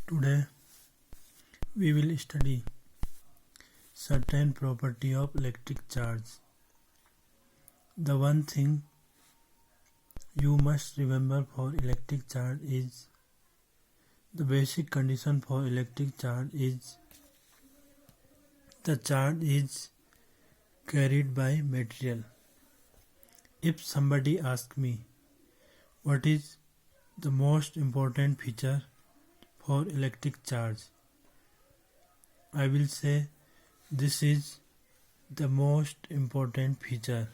Today we will study certain property of electric charge. The one thing you must remember for electric charge is the basic condition for electric charge is the charge is carried by material. If somebody asks me what is the most important feature for electric charge, I will say this is the most important feature.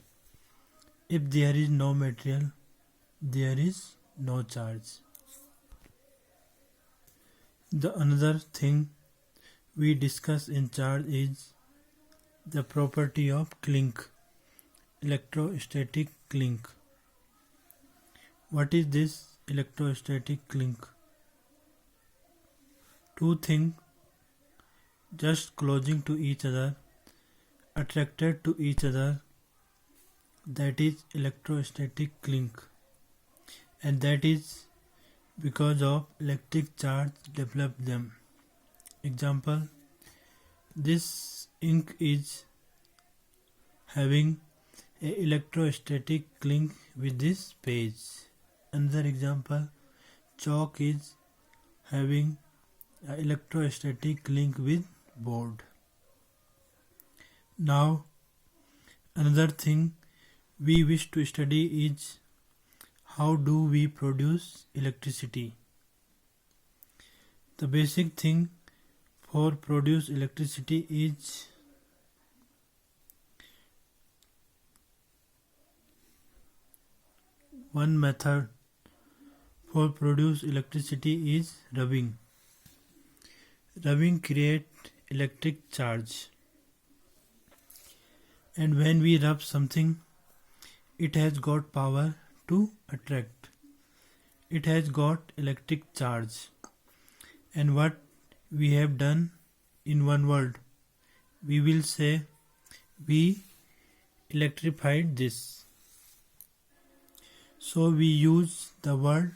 If there is no material, there is no charge. The another thing we discuss in charge is the property of clink, electrostatic clink. What is this electrostatic clink? Two things just closing to each other, attracted to each other, that is electrostatic clink, and that is because of electric charge develop them. Example, this ink is having a electrostatic clink with this page. Another example, chalk is having an electrostatic link with board. Now another thing we wish to study is how do we produce electricity. The basic thing for produce electricity is one method for produce electricity is rubbing. Rubbing create electric charge, and when we rub something, it has got power to attract. It has got electric charge, and what we have done in one word, we will say we electrified this. So we use the word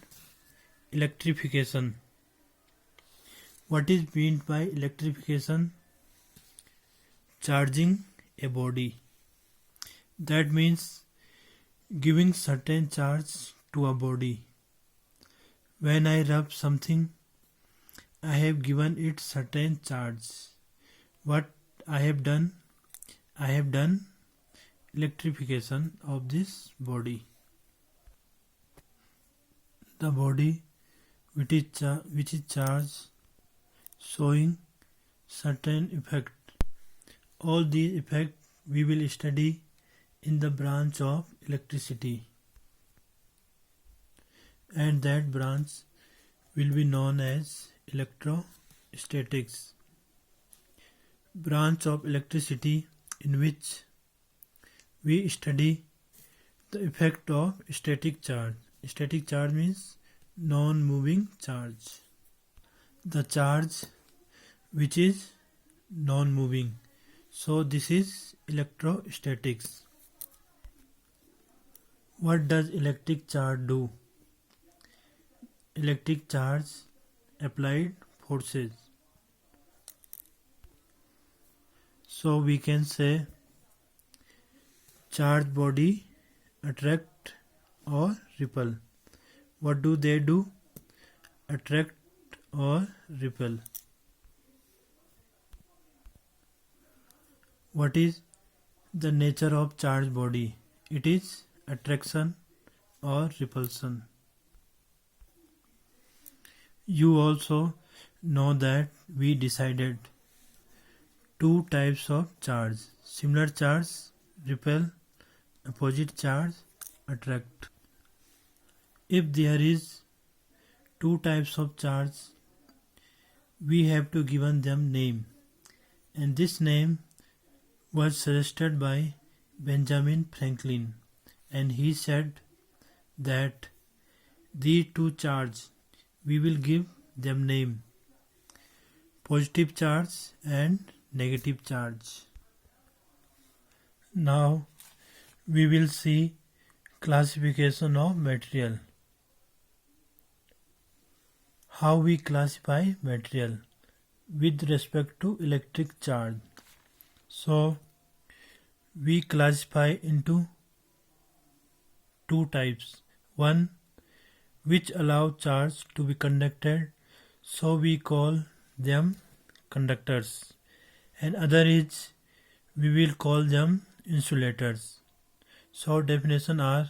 electrification. What is meant by electrification? Charging a body. That means giving certain charge to a body. When I rub something, I have given it certain charge. What I have done? I have done electrification of this body. The body which is charged showing certain effect. All these effects we will study in the branch of electricity, and that branch will be known as electrostatics. Branch of electricity in which we study the effect of static charge. Static charge means non-moving charge. The charge which is non-moving. So this is electrostatics. What does electric charge do? Electric charge applied forces. So we can say charge body attract or repel. What do they do? Attract or repel. What is the nature of charged body? It is attraction or repulsion. You also know that we decided two types of charge. Similar charge repel, opposite charge attract. If there is two types of charge, we have to given them name, and this name was suggested by Benjamin Franklin, and he said that these two charges we will give them name, positive charge and negative charge. Now we will see classification of material. How we classify material with respect to electric charge. So we classify into two types. One, which allow charge to be conducted, so we call them conductors, and other is we will call them insulators. So definition are: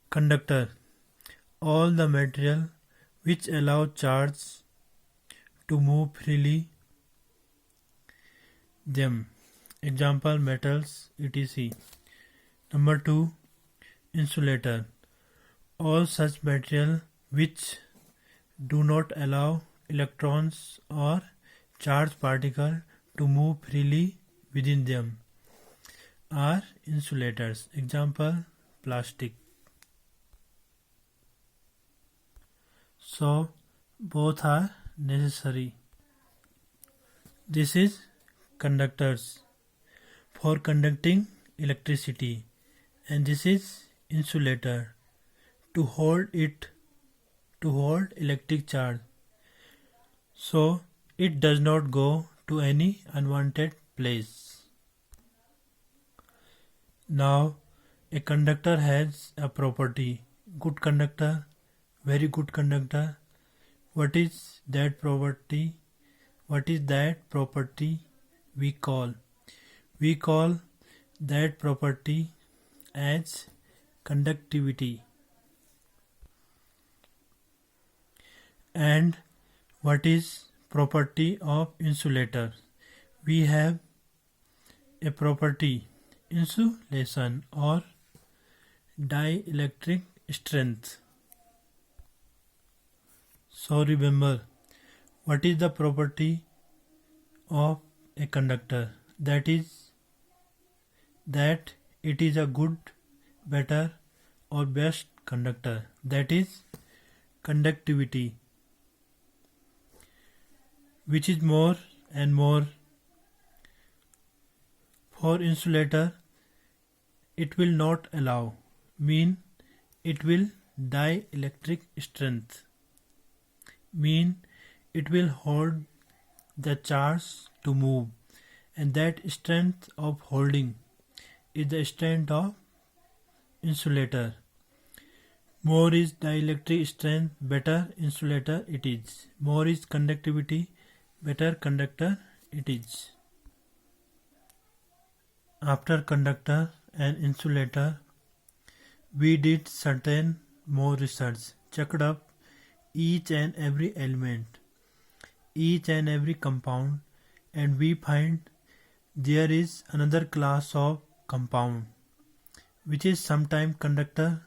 conductor, all the material which allow charge to move freely them. Example, metals, etc. Number 2, insulator, all such material which do not allow electrons or charged particle to move freely within them are insulators. Example, plastic. So both are necessary. This is conductors for conducting electricity, and this is insulator to hold electric charge, so it does not go to any unwanted place. Now a conductor has a property: good conductor, very good conductor. What is that property? We call that property as conductivity. And what is property of insulator? We have a property: insulation or dielectric strength. So remember, what is the property of a conductor? That is that it is a good, better or best conductor. That is conductivity, which is more and more. For insulator, it will not allow, mean it will dielectric strength, mean it will hold the charge to move, and that strength of holding is the strength of insulator. More is dielectric strength, better insulator it is. More is conductivity, better conductor it is. After conductor and insulator, we did certain more research, checked up each and every element, each and every compound, and we find there is another class of compound which is sometime conductor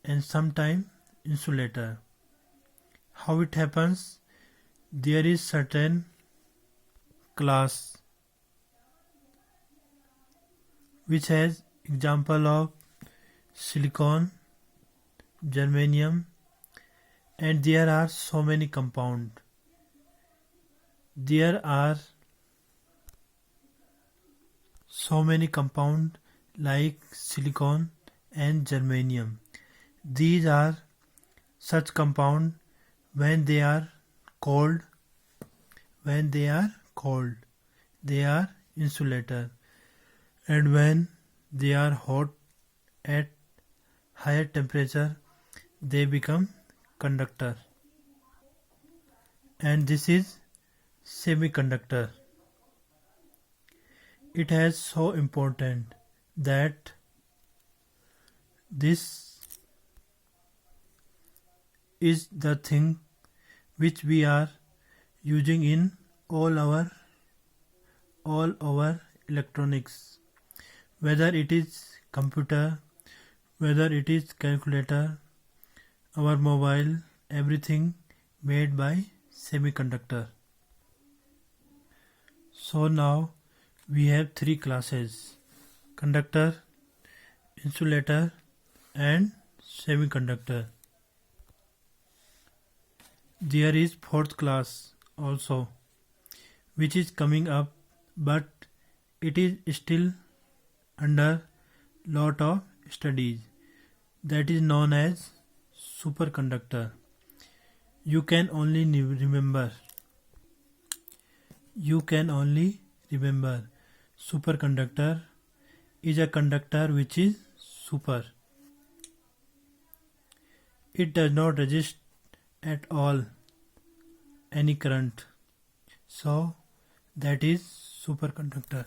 and sometime insulator. How it happens? There is certain class which has example of silicon, germanium, and there are so many compound. There are so many compound like silicon and germanium. These are such compound when they are cold, they are insulator, and when they are hot at higher temperature, they become conductor. And this is semiconductor. It has so important that this is the thing which we are using in all our electronics, whether it is computer, whether it is calculator, our mobile, everything made by semiconductor. So now we have three classes: conductor, insulator and semiconductor. There is fourth class also which is coming up, but it is still under lot of studies. That is known as superconductor. You can only remember. You can only remember. Superconductor is a conductor which is super. It does not resist at all any current. So that is superconductor.